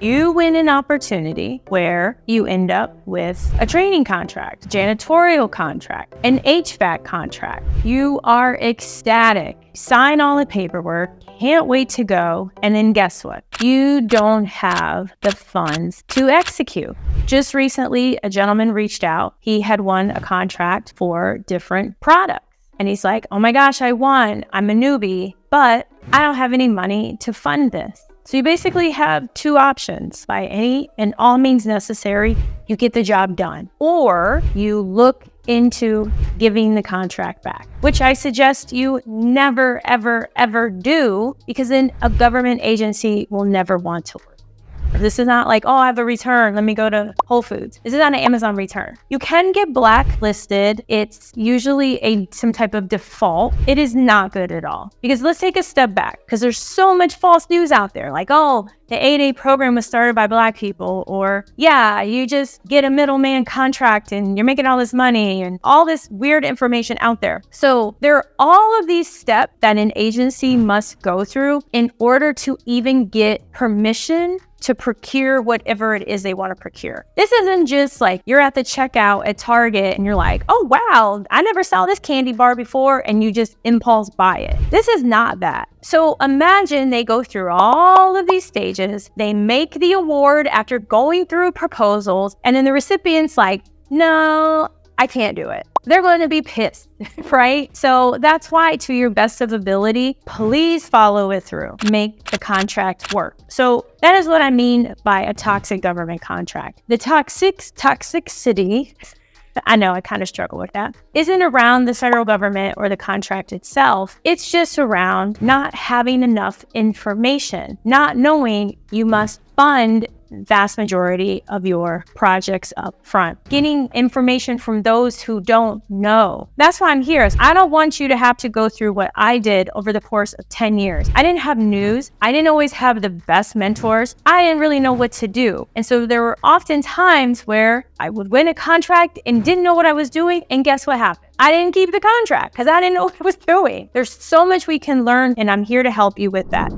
You win an opportunity where you end up with a training contract, janitorial contract, an HVAC contract. You are ecstatic, sign all the paperwork, can't wait to go, and then guess what? You don't have the funds to execute. Just recently, a gentleman reached out. He had won a contract for different products. And he's like, oh my gosh, I won. I'm a newbie, but I don't have any money to fund this. So you basically have two options. By any and all means necessary, you get the job done. Or you look into giving the contract back, which I suggest you never, ever, ever do, because then a government agency will never want to work. This is not like, oh, I have a return, let me go to Whole Foods. This is not an Amazon return. You can get blacklisted. It's usually some type of default. It is not good at all. Because let's take a step back, because there's so much false news out there. Like, oh, the ADay program was started by Black people, or yeah, you just get a middleman contract and you're making all this money, and all this weird information out there. So there are all of these steps that an agency must go through in order to even get permission to procure whatever it is they want to procure. This isn't just like you're at the checkout at Target and you're like, oh wow, I never saw this candy bar before, and you just impulse buy it. This is not that. So imagine they go through all of these stages, they make the award after going through proposals, and then the recipient's like, no, I can't do it. They're going to be pissed, right? So that's why, to your best of ability, please follow it through. Make the contract work. So that is what I mean by a toxic government contract. The toxicity, I know I kind of struggle with that, isn't around the federal government or the contract itself. It's just around not having enough information, not knowing you must fund vast majority of your projects up front, getting information from those who don't know. That's why I'm here. I don't want you to have to go through what I did over the course of 10 years. I didn't have news. I didn't always have the best mentors. I didn't really know what to do. And so there were often times where I would win a contract and didn't know what I was doing. And guess what happened? I didn't keep the contract because I didn't know what I was doing. There's so much we can learn, and I'm here to help you with that.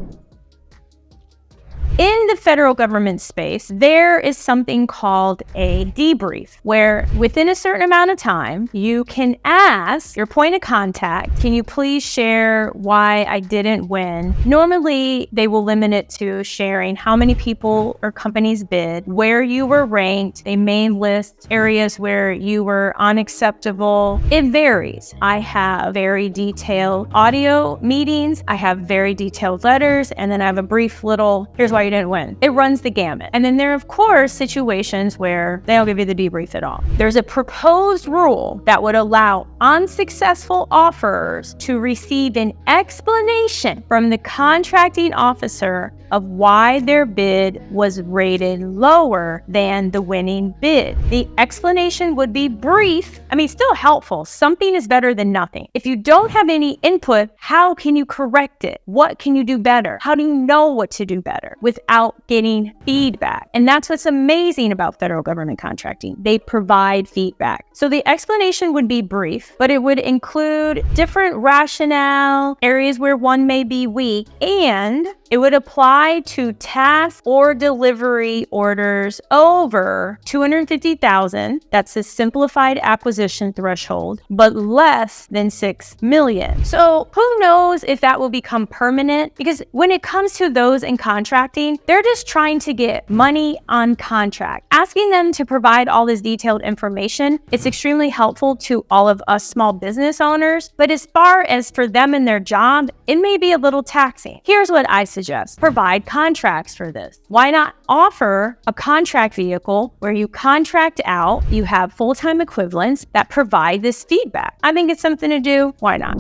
In the federal government space, there is something called a debrief, where within a certain amount of time, you can ask your point of contact, can you please share why I didn't win? Normally, they will limit it to sharing how many people or companies bid, where you were ranked. They may list areas where you were unacceptable. It varies. I have very detailed audio meetings. I have very detailed letters, and then I have a brief little, here's why you didn't win. It runs the gamut. And then there are, of course, situations where they don't give you the debrief at all. There's a proposed rule that would allow unsuccessful offerers to receive an explanation from the contracting officer of why their bid was rated lower than the winning bid. The explanation would be brief. I mean, still helpful. Something is better than nothing. If you don't have any input, how can you correct it? What can you do better? How do you know what to do better without getting feedback? And that's what's amazing about federal government contracting. They provide feedback. So the explanation would be brief, but it would include different rationale, areas where one may be weak, and it would apply to task or delivery orders over $250,000. That's a simplified acquisition threshold, but less than $6 million. So who knows if that will become permanent? Because when it comes to those in contracting, they're just trying to get money on contract. Asking them to provide all this detailed information, it's extremely helpful to all of us small business owners. But as far as for them and their job, it may be a little taxing. Here's what I suggest. Provide contracts for this. Why not offer a contract vehicle where you contract out, you have full-time equivalents that provide this feedback? I think it's something to do. Why not?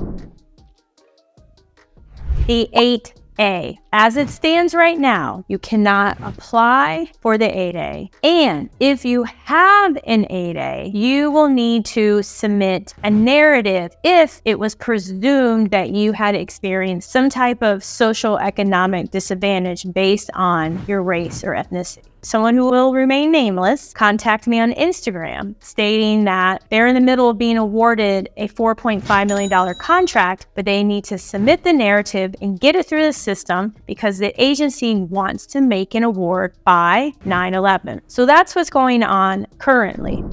The ADay. As it stands right now, you cannot apply for the ADay. And if you have an ADay, you will need to submit a narrative if it was presumed that you had experienced some type of social economic disadvantage based on your race or ethnicity. someone who will remain nameless contacted me on Instagram stating that they're in the middle of being awarded a $4.5 million contract, but they need to submit the narrative and get it through the system because the agency wants to make an award by 9/11. So that's what's going on currently.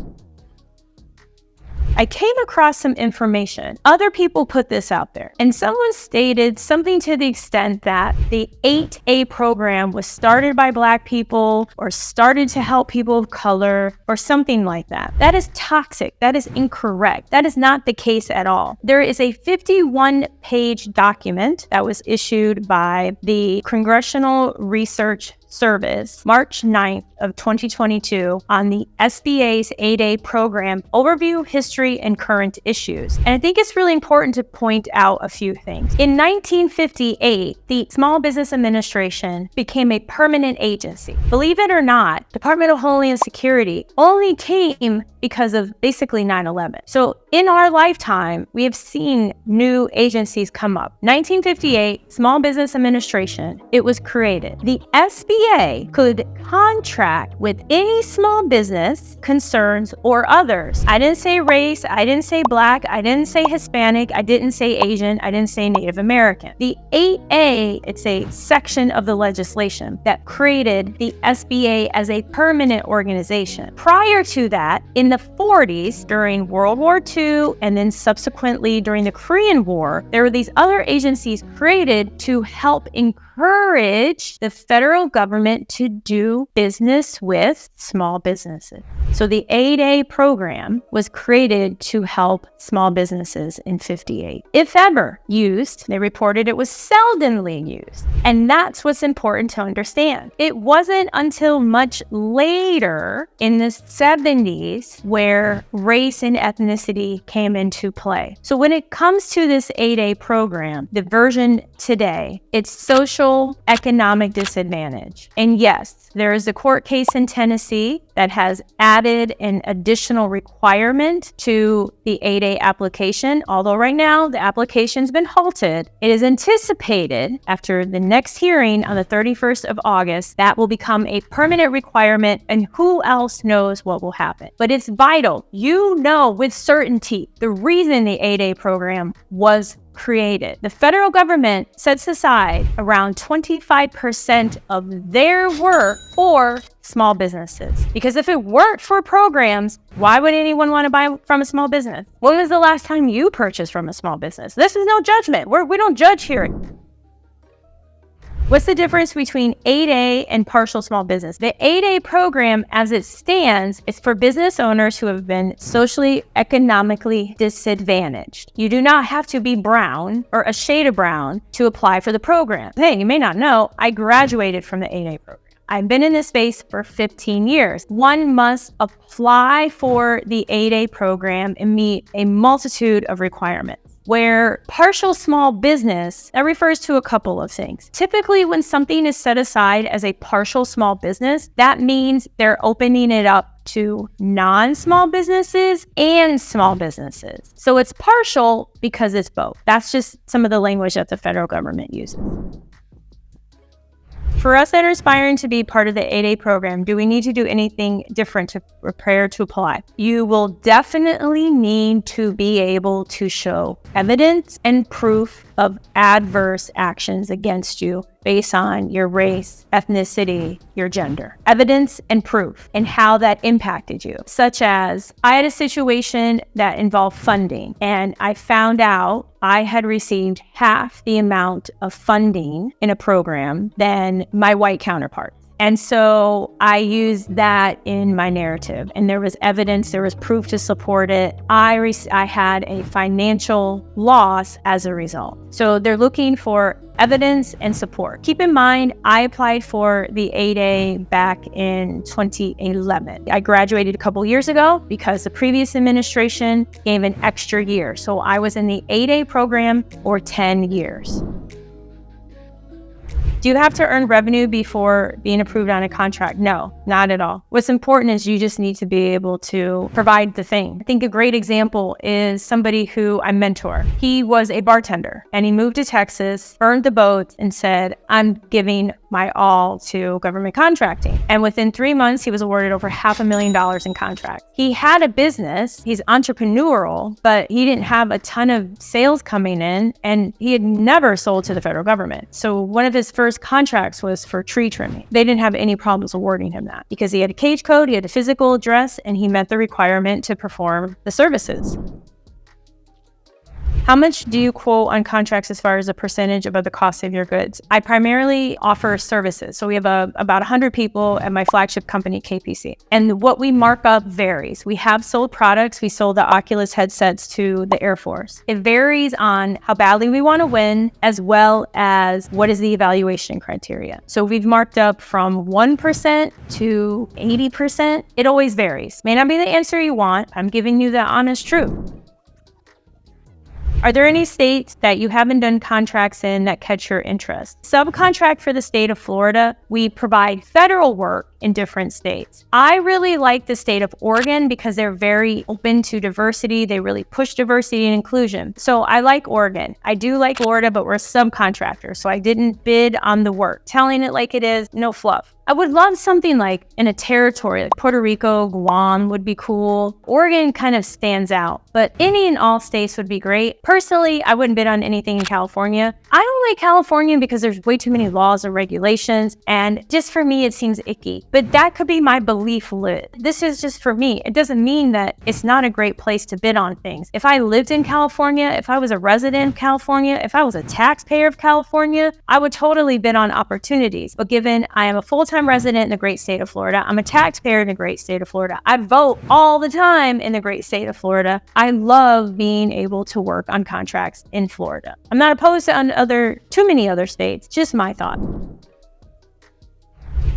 I came across some information. Other people put this out there, and someone stated something to the extent that the ADay program was started by Black people or started to help people of color or something like that. That is toxic. That is incorrect. That is not the case at all. There is a 51-page document that was issued by the Congressional Research Service, March 9th of 2022, on the SBA's ADay program overview, history, and current issues. And I think it's really important to point out a few things. In 1958, the Small Business Administration became a permanent agency. Believe it or not, Department of Homeland Security only came because of basically 9/11. So in our lifetime, we have seen new agencies come up. 1958, Small Business Administration, it was created. The SBA could contract with any small business concerns or others. I didn't say race, I didn't say Black, I didn't say Hispanic, I didn't say Asian, I didn't say Native American. The ADay, it's a section of the legislation that created the SBA as a permanent organization. Prior to that, in the 40s, during World War II, and then subsequently during the Korean War, there were these other agencies created to help encourage the federal government to do business with small businesses. So the ADay program was created to help small businesses in 58. If ever used, they reported it was seldomly used. And that's what's important to understand. It wasn't until much later in the 70s where race and ethnicity came into play. So when it comes to this ADay program, the version today, it's social economic disadvantage. And yes, there is a court case in Tennessee that has added an additional requirement to the ADay application. Although right now the application's been halted, it is anticipated after the next hearing on the 31st of August, that will become a permanent requirement, and who else knows what will happen. But it's vital. You know with certainty the reason the ADay program was created. The federal government sets aside around 25% of their work for small businesses. Because if it worked for programs, why would anyone want to buy from a small business? When was the last time you purchased from a small business? This is no judgment. We don't judge here. What's the difference between ADay and partial small business? The ADay program, as it stands, is for business owners who have been socially, economically disadvantaged. You do not have to be brown or a shade of brown to apply for the program. Hey, you may not know, I graduated from the ADay program. I've been in this space for 15 years. One must apply for the ADay program and meet a multitude of requirements. Where partial small business, that refers to a couple of things. Typically, when something is set aside as a partial small business, that means they're opening it up to non-small businesses and small businesses. So it's partial because it's both. That's just some of the language that the federal government uses. For us that are aspiring to be part of the ADay program, do we need to do anything different to prepare to apply? You will definitely need to be able to show evidence and proof of adverse actions against you based on your race, ethnicity, your gender. Evidence and proof and how that impacted you. Such as, I had a situation that involved funding, and I found out I had received half the amount of funding in a program than my white counterparts. And so I used that in my narrative, and there was evidence, there was proof to support it. I had a financial loss as a result. So they're looking for evidence and support. Keep in mind, I applied for the ADay back in 2011. I graduated a couple years ago because the previous administration gave an extra year. So I was in the ADay program for 10 years. Do you have to earn revenue before being approved on a contract? No, not at all. What's important is you just need to be able to provide the thing. I think a great example is somebody who I mentor. He was a bartender and he moved to Texas, burned the boats, and said, I'm giving my all to government contracting. And within 3 months, he was awarded over $500,000 in contracts. He had a business, he's entrepreneurial, but he didn't have a ton of sales coming in, and he had never sold to the federal government. So one of his first contracts was for tree trimming. They didn't have any problems awarding him that because he had a cage code, he had a physical address, and he met the requirement to perform the services. How much do you quote on contracts as far as a percentage of the cost of your goods? I primarily offer services. So we have about 100 people at my flagship company, KPC. And what we mark up varies. We have sold products. We sold the Oculus headsets to the Air Force. It varies on how badly we want to win, as well as what is the evaluation criteria. So we've marked up from 1% to 80%. It always varies. May not be the answer you want. I'm giving you the honest truth. Are there any states that you haven't done contracts in that catch your interest? Subcontract for the state of Florida. We provide federal work in different states. I really like the state of Oregon because they're very open to diversity. They really push diversity and inclusion. So I like Oregon. I do like Florida, but we're a subcontractor, so I didn't bid on the work. Telling it like it is, no fluff. I would love something like in a territory like Puerto Rico, Guam would be cool. Oregon kind of stands out, but any and all states would be great. Personally, I wouldn't bid on anything in California. I don't like California because there's way too many laws and regulations, and just for me, it seems icky. But that could be my belief lit. This is just for me. It doesn't mean that it's not a great place to bid on things. If I lived in California, if I was a resident of California, if I was a taxpayer of California, I would totally bid on opportunities. But given I am a full-time resident in the great state of Florida, I'm a taxpayer in the great state of Florida, I vote all the time in the great state of Florida, I love being able to work on contracts in Florida. I'm not opposed to too many other states, just my thought.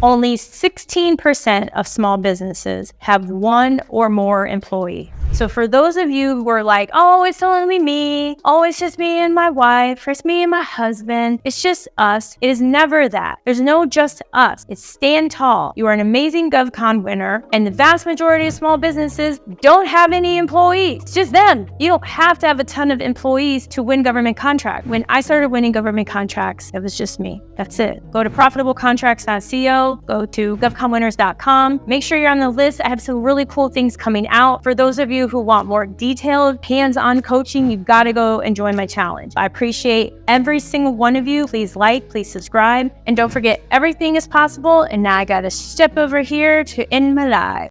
Only 16% of small businesses have one or more employees. So for those of you who are like, oh, it's only me, oh, it's just me and my wife, or it's me and my husband, it's just us. It is never that. There's no just us. It's stand tall. You are an amazing GovCon winner, and the vast majority of small businesses don't have any employees. It's just them. You don't have to have a ton of employees to win government contracts. When I started winning government contracts, it was just me. That's it. Go to profitablecontracts.co, go to govconwinners.com. Make sure you're on the list. I have some really cool things coming out. For those of you who want more detailed hands-on coaching, you've got to go and join my challenge. I appreciate every single one of you. Please like, please subscribe, and don't forget, everything is possible. And now I got to step over here to end my live.